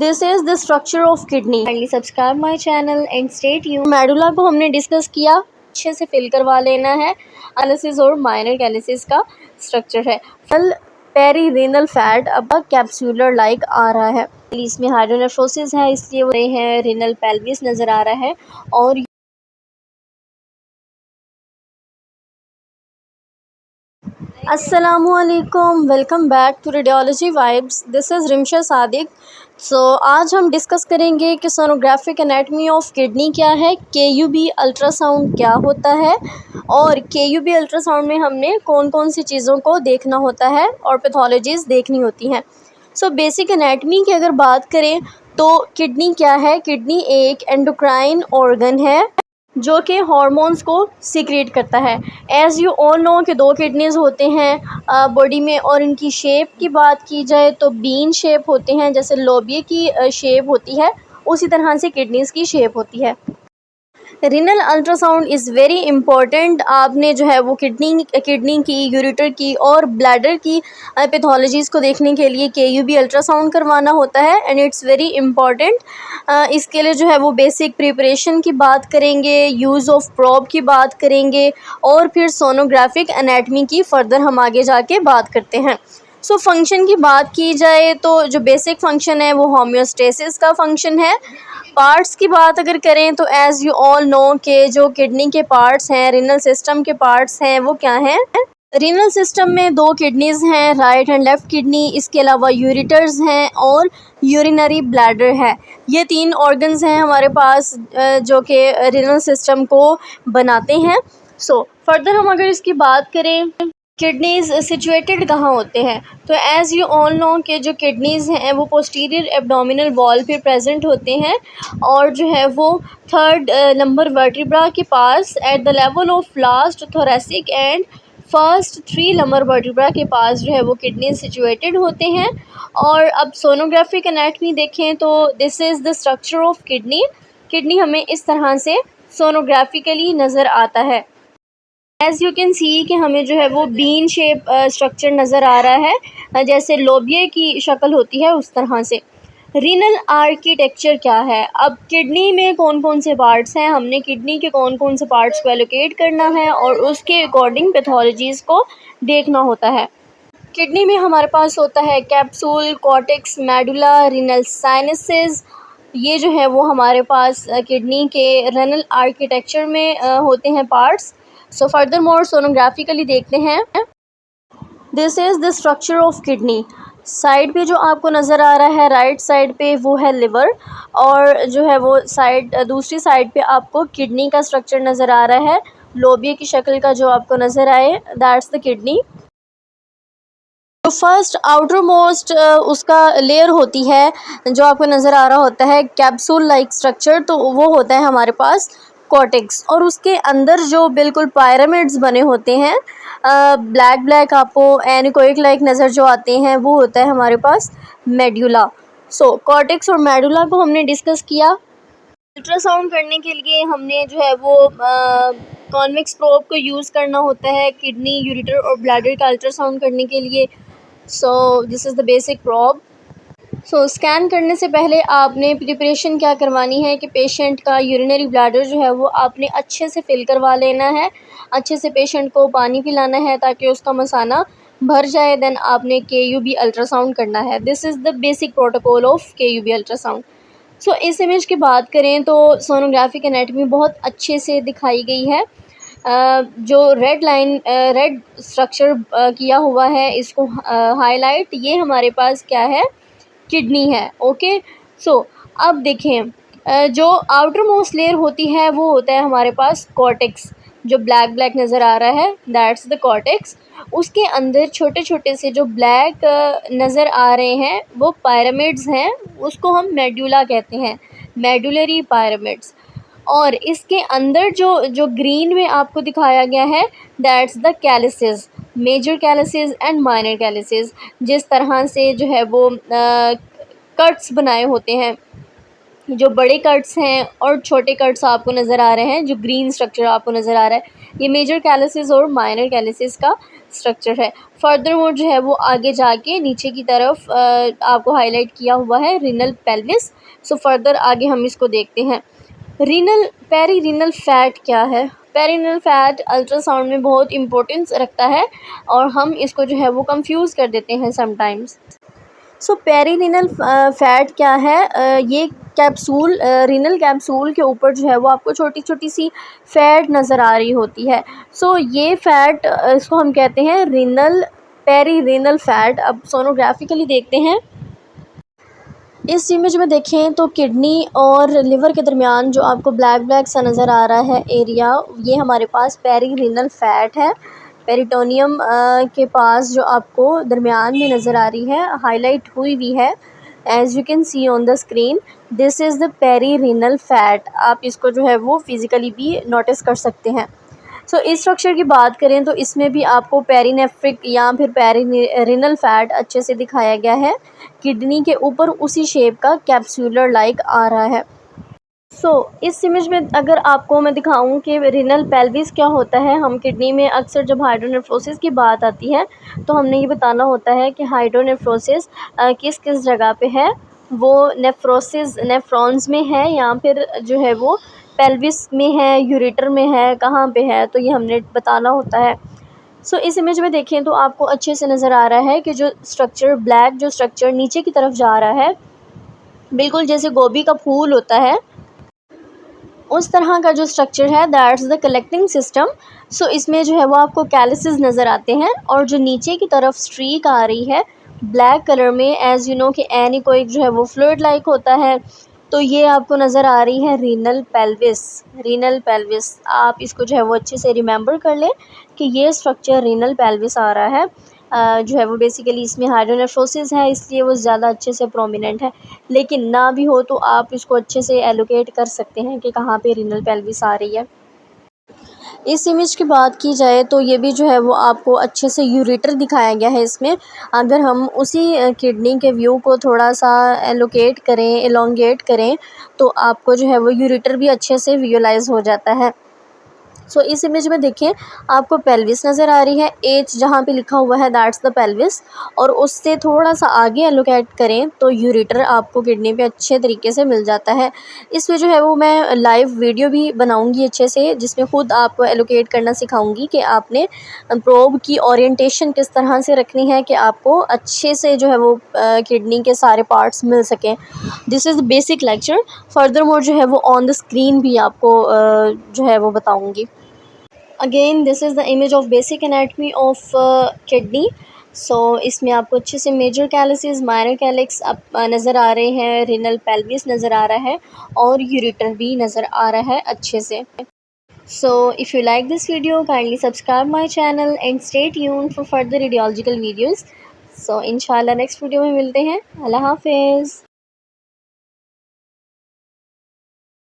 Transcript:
This is the structure of kidney. Kindly subscribe my channel and stay tuned. Medulla को हमने discuss किया, अच्छे से फिल करवा लेना है। एनालिसिस और माइनर कैलिसिस का स्ट्रक्चर है। फल पेरीरेनल फैट अब कैप्सूलर लाइक आ रहा है। इसमें हाइड्रोनेफ्रोसिस है, इसलिए वो है रेनल पेल्विस नज़र आ रहा है। और अस्सलामुअलैकुम, welcome back to radiology vibes. This is Rimsha Sadiq. आज हम डिस्कस करेंगे कि सोनोग्राफिक एनाटमी ऑफ किडनी क्या है, केयूबी अल्ट्रासाउंड क्या होता है और केयूबी अल्ट्रासाउंड में हमने कौन कौन सी चीज़ों को देखना होता है और पैथोलॉजीज़ देखनी होती हैं। बेसिक एनाटमी की अगर बात करें तो किडनी क्या है। किडनी एक एंडोक्राइन ऑर्गन है जो कि हार्मोन्स को सीक्रेट करता है। एज़ यू ऑल नो कि दो किडनीज़ होते हैं बॉडी में, और इनकी शेप की बात की जाए तो बीन शेप होते हैं, जैसे लोबिया की शेप होती है उसी तरह से किडनीज़ की शेप होती है। Renal ultrasound is very important. आपने जो है वो किडनी की, यूरेटर की और ब्लैडर की पैथोलॉजीज़ को देखने के लिए केयूबी अल्ट्रासाउंड करवाना होता है एंड इट्स वेरी इंपॉर्टेंट। इसके लिए जो है वो बेसिक प्रिपरेशन की बात करेंगे, यूज़ ऑफ प्रोब की बात करेंगे और फिर सोनोग्राफिक एनाटमी की फ़र्दर हम आगे जाके बात करते हैं। फंक्शन की बात की जाए तो जो बेसिक फंक्शन है वो होम्योस्टेसिस का फंक्शन है। पार्ट्स की बात अगर करें तो एज़ यू ऑल नो के जो किडनी के पार्ट्स हैं, रीनल सिस्टम के पार्ट्स हैं, वो क्या हैं। रीनल सिस्टम में दो किडनीज़ हैं, राइट एंड लेफ़्ट किडनी। इसके अलावा यूरेटर्स हैं और यूरिनरी ब्लैडर है। ये तीन ऑर्गन्स हैं हमारे पास जो कि रीनल सिस्टम को बनाते हैं। फर्दर हम अगर इसकी बात करें, किडनीज़ सिचुएटेड कहाँ होते हैं, तो एज़ यू ऑल नो के जो किडनीज़ हैं वो पोस्टीरियर एब्डोमिनल वॉल पे प्रेजेंट होते हैं और जो है वो थर्ड नंबर वर्टिब्रा के पास at the level of last thoracic and first 3 number vertebra के पास जो है वो किडनीज सिचुएटेड होते हैं। और अब सोनोग्राफिक एनाटमी देखें तो this is the structure of kidney. Kidney हमें इस तरह से सोनोग्राफिकली नज़र आता है। एज़ यू कैन सी कि हमें जो है वो बीन शेप स्ट्रक्चर नज़र आ रहा है, जैसे लोबिया की शक्ल होती है उस तरह से। रीनल आर्किटेक्चर क्या है, अब किडनी में कौन कौन से पार्ट्स हैं, हमने किडनी के कौन कौन से पार्ट्स को एलोकेट करना है और उसके अकॉर्डिंग पैथोलॉजीज़ को देखना होता है। किडनी में हमारे पास होता है capsule, cortex, medulla, renal sinuses. ये जो है वो हमारे पास किडनी के रीनल आर्किटेक्चर में होते हैं पार्ट्स। फर्दर मोर सोनोग्राफिकली देखते हैं। This is the structure of kidney. Side पे जो आपको नज़र आ रहा है राइट साइड पे वो है लिवर, और जो है वो दूसरी साइड पे आपको किडनी का स्ट्रक्चर नज़र आ रहा है। लोबिया की शक्ल का जो आपको नज़र आए, दैट्स द किडनी। तो फर्स्ट आउटर मोस्ट उसका लेयर होती है जो आपको नज़र आ रहा होता है कैप्सूल लाइक स्ट्रक्चर, तो वो होता है हमारे पास कॉर्टेक्स। और उसके अंदर जो बिल्कुल पिरामिड्स बने होते हैं, ब्लैक ब्लैक आपको एनीकोइक लाइक नज़र जो आते हैं, वो होता है हमारे पास मेडुला। कॉर्टेक्स और मेडुला को हमने डिस्कस किया। अल्ट्रासाउंड करने के लिए हमने जो है वो कॉन्वेक्स प्रोब को यूज़ करना होता है किडनी, यूरेटर और ब्लैडर का अल्ट्रासाउंड करने के लिए। This is the basic probe. Scan करने से पहले आपने प्रिपरेशन क्या करवानी है कि पेशेंट का यूरिनरी ब्लैडर जो है वो आपने अच्छे से फिल करवा लेना है। अच्छे से पेशेंट को पानी पिलाना है ताकि उसका मसाना भर जाए। देन आपने केयूबी अल्ट्रासाउंड करना है। This is the basic protocol of केयूबी ultrasound. इस इमेज की बात करें तो सोनोग्राफिक एनाटमी बहुत अच्छे से दिखाई गई है। जो रेड स्ट्रक्चर किया हुआ है, इसको हाईलाइट, ये हमारे पास क्या है, किडनी है। ओके, अब देखें जो आउटर मोस्ट लेयर होती है वो होता है हमारे पास कॉर्टेक्स। जो ब्लैक ब्लैक नज़र आ रहा है, दैट्स द कॉर्टेक्स। उसके अंदर छोटे छोटे से जो ब्लैक नज़र आ रहे हैं वो पिरामिड्स हैं, उसको हम मेडुला कहते हैं, मेडुलरी पिरामिड्स। और इसके अंदर जो जो ग्रीन में आपको दिखाया गया है, that's the calyces, major calyces and minor calyces. जिस तरह से जो है वो कट्स बनाए होते हैं, जो बड़े कट्स हैं और छोटे कट्स आपको नज़र आ रहे हैं, जो ग्रीन स्ट्रक्चर आपको नज़र आ रहा है, ये मेजर कैलिसिस और माइनर कैलिसिस का स्ट्रक्चर है। फर्दरमोर जो है वो आगे जाके नीचे की तरफ आपको हाईलाइट किया हुआ है रीनल पेल्विस। सो फर्दर आगे हम इसको देखते हैं। रीनल पेरीरीनल फैट क्या है? पेरीरीनल फैट अल्ट्रासाउंड में बहुत इम्पोर्टेंस रखता है और हम इसको जो है वो कंफ्यूज कर देते हैं समटाइम्स। सो पेरीरीनल फैट क्या है? ये कैप्सूल, रीनल कैप्सूल के ऊपर जो है वो आपको छोटी छोटी सी फैट नज़र आ रही होती है। सो ये फैट, इसको हम कहते हैं रीनल पेरीरीनल फैट। अब सोनोग्राफिकली देखते हैं। इस इमेज में देखें तो किडनी और लिवर के दरमियान जो आपको ब्लैक ब्लैक सा नज़र आ रहा है एरिया, ये हमारे पास पेरीरीनल फैट है। पेरिटोनियम के पास जो आपको दरमियान में नज़र आ रही है, हाईलाइट हुई हुई है, as you can see on the screen, this is the perirenal fat. आप इसको जो है वो फिज़िकली भी नोटिस कर सकते हैं। सो इस स्ट्रक्चर की बात करें तो इसमें भी आपको पेरिनेफ्रिक या फिर पेरीरीनल फैट अच्छे से दिखाया गया है। किडनी के ऊपर उसी शेप का कैप्सूलर लाइक आ रहा है। सो इस इमेज में अगर आपको मैं दिखाऊं कि रीनल पेल्विस क्या होता है, हम किडनी में अक्सर जब हाइड्रोनेफ्रोसिस की बात आती है तो हमने ये बताना होता है कि हाइड्रोनेफ्रोसिस किस किस जगह पे है। वो नेफ्रोसिस नेफ्रॉन्स में है या फिर जो है वो पेल्विस में है, यूरेटर में है, कहाँ पे है, तो ये हमने बताना होता है। सो इस इमेज में देखें तो आपको अच्छे से नज़र आ रहा है कि जो स्ट्रक्चर ब्लैक, जो स्ट्रक्चर नीचे की तरफ जा रहा है, बिल्कुल जैसे गोभी का फूल होता है उस तरह का जो स्ट्रक्चर है, दैट्स द कलेक्टिंग सिस्टम। सो इसमें जो है वो आपको कैलिसेस नज़र आते हैं और जो नीचे की तरफ स्ट्रीक आ रही है ब्लैक कलर में, एज़ यू नो कि एनीकोइक जो है वो फ्लूइड लाइक होता है, तो ये आपको नज़र आ रही है रीनल पेल्विस। रीनल पेल्विस, आप इसको जो है वो अच्छे से रिमेंबर कर लें कि ये स्ट्रक्चर रीनल पेल्विस आ रहा है। जो है वो बेसिकली इसमें हाइड्रोनेफ्रोसिस है, इसलिए वो ज़्यादा अच्छे से प्रोमिनेंट है। लेकिन ना भी हो तो आप इसको अच्छे से एलोकेट कर सकते हैं कि कहाँ पे रीनल पेल्विस आ रही है। इस इमेज की बात की जाए तो ये भी जो है वो आपको अच्छे से यूरेटर दिखाया गया है इसमें। अगर हम उसी किडनी के व्यू को थोड़ा सा एलोकेट करें, एलोंगेट करें, तो आपको जो है वो यूरेटर भी अच्छे से विजुअलाइज हो जाता है। सो इस इमेज में देखें आपको पेल्विस नज़र आ रही है, एच जहाँ पे लिखा हुआ है दैट्स द पेल्विस, और उससे थोड़ा सा आगे एलोकेट करें तो यूरेटर आपको किडनी पे अच्छे तरीके से मिल जाता है। इसमें जो है वो मैं लाइव वीडियो भी बनाऊंगी अच्छे से, जिसमें ख़ुद आपको एलोकेट करना सिखाऊंगी कि आपने प्रोब की ओरिएंटेशन किस तरह से रखनी है कि आपको अच्छे से जो है वो किडनी के सारे पार्ट्स मिल सकें। This is basic lecture. Further more जो है वो ऑन द स्क्रीन भी आपको जो है वो बताऊँगी। Again this is the image of basic anatomy of kidney. So इसमें आपको अच्छे से मेजर कैलिसिस, माइनर कैलिक्स नज़र आ रहे हैं, रीनल पेल्विस नज़र आ रहा है और यूरेटर भी नज़र आ रहा है अच्छे से। So if you like this video kindly subscribe my channel and stay tuned for further radiological videos. So इंशाल्लाह नेक्स्ट वीडियो में मिलते हैं। अल्लाह हाफिज़।